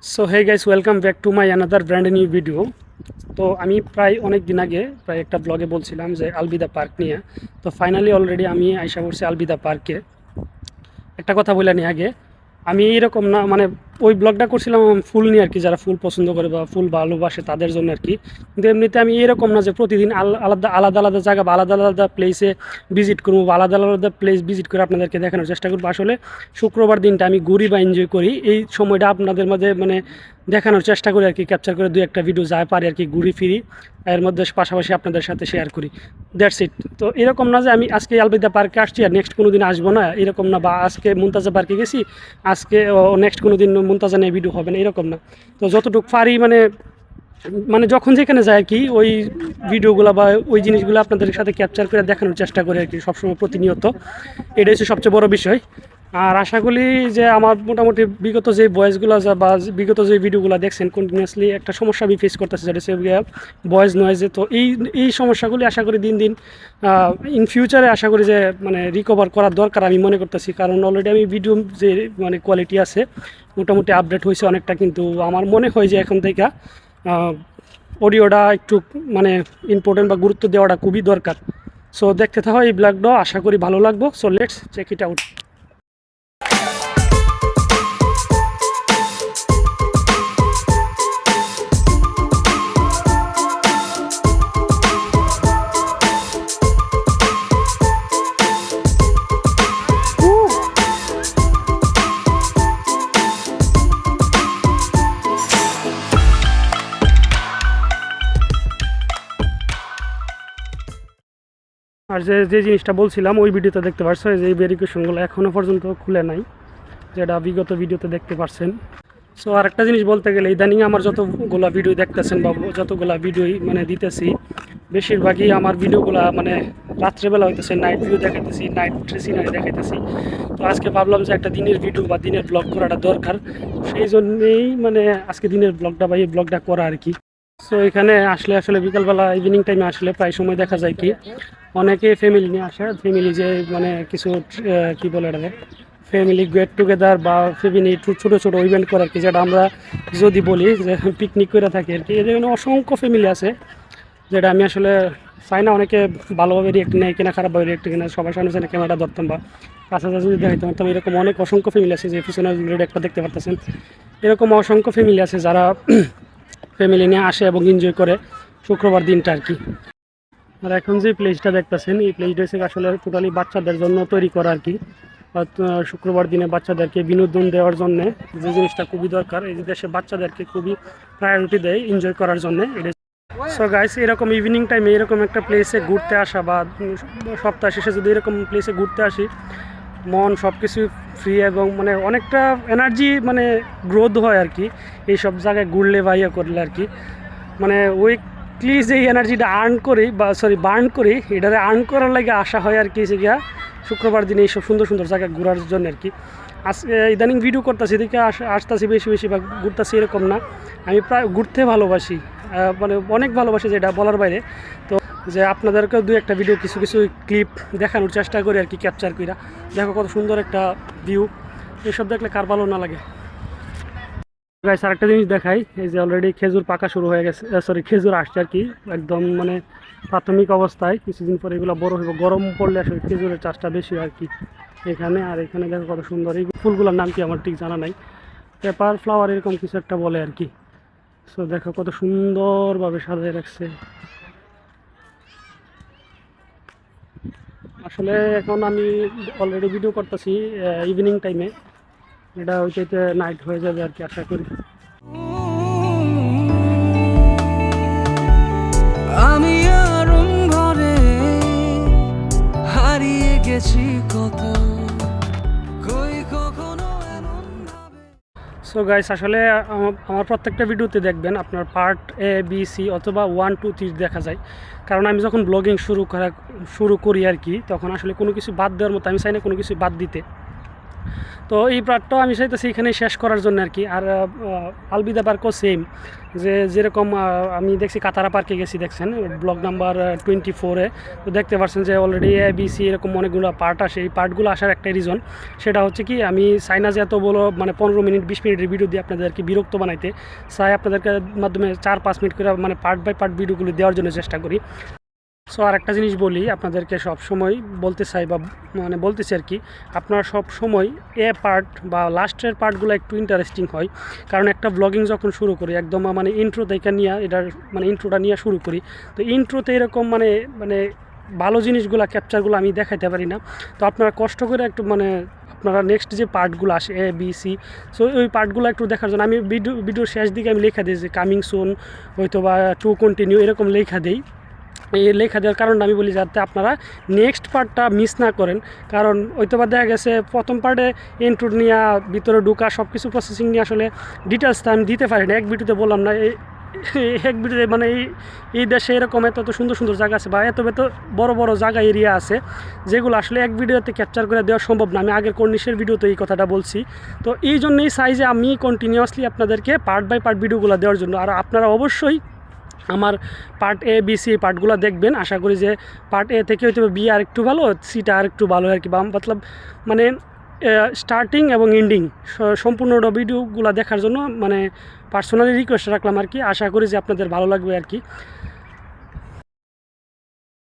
So hey guys, welcome back to my another brand new video. তো আমি প্রায় অনেক দিন আগে একটা ব্লগে বলছিলাম যে আলবিদা পার্ক নিয়ে। তো ফাইনালি অলরেডি আমি আশা করছি আলবিদা পার্কে। একটা কথা বলে নি আগে, আমি এরকম না, মানে ওই ব্লগটা করছিলাম ফুল নিয়ে আর কি, যারা ফুল পছন্দ করে বা ফুল ভালোবাসে তাদের জন্য আর কি। কিন্তু এমনিতে আমি এরকম না যে প্রতিদিন আলাদা আলাদা আলাদা জায়গা বা আলাদা আলাদা প্লেসে ভিজিট করবো বা আলাদা আলাদা প্লেস ভিজিট করে আপনাদেরকে দেখানোর চেষ্টা করবো। আসলে শুক্রবার দিনটা আমি ঘুরি বা এনজয় করি, এই সময়টা আপনাদের মাঝে মানে দেখানোর চেষ্টা করি আর কি, ক্যাপচার করে দুই একটা ভিডিও যা পারি আর কি, ঘুরি ফিরি, এর মধ্যে পাশাপাশি আপনাদের সাথে শেয়ার করি। That's it. তো এরকম না যে আমি আজকে আলবিদা পার্কে আসছি আর নেক্সট কোনো দিন আসবো না, এরকম না, বা আজকে মুনতাজা পার্কে গেছি আজকে নেক্সট কোনো দিন মুনতাজা নিয়ে ভিডিও হবে না, এরকম না। তো যতটুকু পারি মানে মানে যখন যেখানে যায় আর কি, ওই ভিডিওগুলো বা ওই জিনিসগুলো আপনাদের সাথে ক্যাপচার করে দেখানোর চেষ্টা করি আর কি, সবসময় প্রতিনিয়ত। এটাই হচ্ছে সবচেয়ে বড় বিষয়। আর আশা করি যে আমার মোটামুটি বিগত যে ভয়েসগুলো বা বিগত যে ভিডিওগুলো দেখছেন কন্টিনিউয়াসলি একটা সমস্যা আমি ফেস করতেছি, যেটা হচ্ছে ভয়েস নয়েজে। তো এই সমস্যাগুলি আশা করি দিন দিন ইন ফিউচারে আশা করি যে মানে রিকভার করার দরকার আমি মনে করতেছি, কারণ অলরেডি আমি ভিডিও যে মানে কোয়ালিটি আছে মোটামুটি আপডেট হয়েছে অনেকটা, কিন্তু আমার মনে হয় যে এখন থেকে অডিওটা একটু মানে ইম্পর্টেন্ট বা গুরুত্ব দেওয়াটা খুবই দরকার। সো দেখতে থাকো এই ব্লগটা, আশা করি ভালো লাগবো। So let's check it out. আর যে যে জিনিসটা বলছিলাম ওই ভিডিওতে দেখতে পারছো, যে এই ভেরিফিকেশনগুলো এখনও পর্যন্ত খুলে নাই, যেটা বিগত ভিডিওতে দেখতে পারছেন। সো আর একটা জিনিস বলতে গেলে, ইদানিং আমার যতগুলা ভিডিও দেখতেছেন বা যতগুলা ভিডিও মানে দিতেছি, বেশিরভাগই আমার ভিডিওগুলো মানে রাত্রেবেলা হইতেছে, নাইট ভিউ দেখাইতেছি, নাইট সিনারি দেখাইতেছি। তো আজকে ভাবলাম যে একটা দিনের ভিডিও বা দিনের ব্লগ করাটা দরকার, সেই জন্যেই মানে আজকে দিনের ব্লগটা বা এই ব্লগটা করা আর কি। সো এখানে আসলে আসলে বিকালবেলা ইভিনিং টাইমে আসলে প্রায় সময় দেখা যায় কি অনেকে ফ্যামিলি নিয়ে আসে, ফ্যামিলি যে মানে কিছু কী বলে এটা, ফ্যামিলি গেট টুগেদার বা ফ্যামিলি ছোটো ছোটো ইভেন্ট করে আর কি, যেটা আমরা যদি বলি যে পিকনিক করে থাকি আর কি। এর জন্য অসংখ্য ফ্যামিলি আছে, যেটা আমি আসলে চাই না অনেকে ভালোভাবে রিয়েক্ট নেয় কিনা, খারাপভাবে রিয়েক্ট কিনা, সবার সামনে সামনে ক্যামেরাটা ধরতাম বা কাছাকাছি যদি দেখাইতে পারতাম। এরকম অনেক অসংখ্য ফ্যামিলি আছে, যে পিছনে অলরেডি একটা দেখতে পারতেছেন, এরকম অসংখ্য ফ্যামিলি আছে যারা ফ্যামিলি নিয়ে আসে এবং এনজয় করে শুক্রবার দিনটা আর কি। আর এখন যে প্লেসটা দেখতেছেন, এই প্লেসটা হচ্ছে আসলে টোটালি বাচ্চাদের জন্য তৈরি করা আর কি। শুক্রবার দিনে বাচ্চাদেরকে বিনোদন দেওয়ার জন্য যে জিনিসটা খুবই দরকার, এই দেশে বাচ্চাদেরকে খুবই প্রায়োরিটি দেয় এনজয় করার জন্য। এটা সো গাইস, এরকম ইভিনিং টাইমে এরকম একটা প্লেসে ঘুরতে আসা বা সপ্তাহ শেষে যদি এরকম প্লেসে ঘুরতে আসি, মন সব কিছু ফ্রি এবং মানে অনেকটা এনার্জি মানে গ্রোথ হয় আর কি, এইসব জায়গায় ঘুরলে বা ইয়ে করলে আর কি। মানে উইকলি যে এনার্জিটা বার্ন করি, এটারে আর্ন করার লাগে আসা হয় আর কি, গিয়া শুক্রবার দিনে এইসব সুন্দর সুন্দর জায়গা ঘোরার জন্য আর কি। ইদানিং ভিডিও করতেছি দেখে আসতেছি বেশি বেশি বা ঘুরতেছি এরকম না, আমি প্রায় ঘুরতে ভালোবাসি, মানে অনেক ভালোবাসি, যেটা বলার বাইরে। তো যে আপনাদেরকেও দু একটা ভিডিও কিছু কিছু ক্লিপ দেখানোর চেষ্টা করি আর কি, ক্যাপচার কইরা। দেখো কত সুন্দর একটা ভিউ, এসব দেখলে কার ভালো না লাগে। গাইস আরেকটা জিনিস দেখাই, এই যে অলরেডি খেজুর পাকা শুরু হয়ে গেছে, খেজুর আসছে আর কি, একদম মানে প্রাথমিক অবস্থায়। কিছুদিন পরে এগুলো বড় হইব, গরম পড়লে আসলে খেজুরের চাষটা বেশি আর কি এখানে। আর এখানে দেখো কত সুন্দর, এই ফুলগুলোর নাম কি আমার ঠিক জানা নাই, পেপার ফ্লাওয়ার এরকম কিছু একটা বলে আর কি। সো দেখো কত সুন্দরভাবে সাজিয়ে রাখছে। আসলে এখন আমি অলরেডি ভিডিও করতেছি ইভিনিং টাইমে, এটা ওইটাতে নাইট হয়ে যাবে আর কি আশা করি। আমি আরম্ভরে হারিয়ে গেছি কত, সো গাইস আসলে আমার প্রত্যেকটা ভিডিওতে দেখবেন আপনার পার্ট এ বি সি অথবা 1 2 3 দেখা যায়, কারণ আমি যখন ব্লগিং শুরু করি আর কি, তখন আসলে কোনো কিছু বাদ দেওয়ার মতো আমি চাই না কোনো কিছু বাদ দিতে। তো এই পার্টটাও আমি চাইতেছি এখানে শেষ করার জন্য আর কি। আর আলবিদা পার্কও সেম, যেরকম আমি দেখছি কাতারা পার্কে গেছি, দেখছেন ব্লগ নাম্বার 24-এ, তো দেখতে পাচ্ছেন যে অলরেডি ABC এরকম অনেকগুলো পার্ট আসে। এই পার্টগুলো আসার একটা রিজন, সেটা হচ্ছে কি আমি চাই না যে এত বড় মানে 15 মিনিট 20 মিনিটের ভিডিও দিয়ে আপনাদেরকে বিরক্ত বানাইতে চাই, আপনাদেরকে মাধ্যমে 4-5 মিনিট করে মানে পার্ট বাই পার্ট ভিডিওগুলো দেওয়ার জন্য চেষ্টা করি। সো আর একটা জিনিস বলি আপনাদেরকে, সব সময় বলতে চাই বা মানে বলতেছি আর কি, আপনারা সব সময় পার্ট বা লাস্টের পার্টগুলো একটু ইন্টারেস্টিং হয়। কারণ একটা ব্লগিং যখন শুরু করি একদম মানে ইন্ট্রো থেকে নিয়ে এটার মানে ইন্ট্রোটা নিয়ে শুরু করি, তো ইন্ট্রোতে এরকম মানে মানে ভালো জিনিসগুলো ক্যাপচারগুলো আমি দেখাইতে পারি না। তো আপনারা কষ্ট করে একটু মানে আপনারা নেক্সট যে পার্টগুলো আসে ABC, সো ওই পার্টগুলো একটু দেখার জন্য আমি ভিডিওর শেষ দিকে আমি লেখা দিই যে কামিং সুন হয়তো বা টু কন্টিনিউ এরকম লেখা দিই। এই লেখা দেওয়ার কারণটা আমি বলি যাতে আপনারা নেক্সট পার্টটা মিস না করেন। কারণ হয়তো বা দেখা গেছে প্রথম পার্টে ইনট্রো নিয়ে ভিতরে ঢুকা সব কিছু প্রসেসিং নিয়ে আসলে ডিটেলসটা আমি দিতে পারি না, এক ভিডিওতে বললাম না। এক ভিডিওতে মানে এই দেশে এরকম এত সুন্দর সুন্দর জায়গা আছে বা এত বড় বড় জায়গা এরিয়া আছে যেগুলো আসলে এক ভিডিওতে ক্যাপচার করে দেওয়া সম্ভব না। আমি আগের কর্নিশের ভিডিওতে এই কথাটা বলছি। তো এই জন্যই চাই যে আমি কন্টিনিউয়াসলি আপনাদেরকে পার্ট বাই পার্ট ভিডিওগুলো দেওয়ার জন্য। আর আপনারা অবশ্যই আমার পার্ট ABC এই পার্টগুলো দেখবেন। আশা করি যে পার্ট A থেকে হয়তো B আর একটু ভালো, Cটা আর একটু ভালো আর কি, বা মতলব মানে স্টার্টিং এবং এন্ডিং সম্পূর্ণ ভিডিওগুলো দেখার জন্য মানে পার্সোনালি রিকোয়েস্ট রাখলাম আর কি। আশা করি যে আপনাদের ভালো লাগবে আর কি।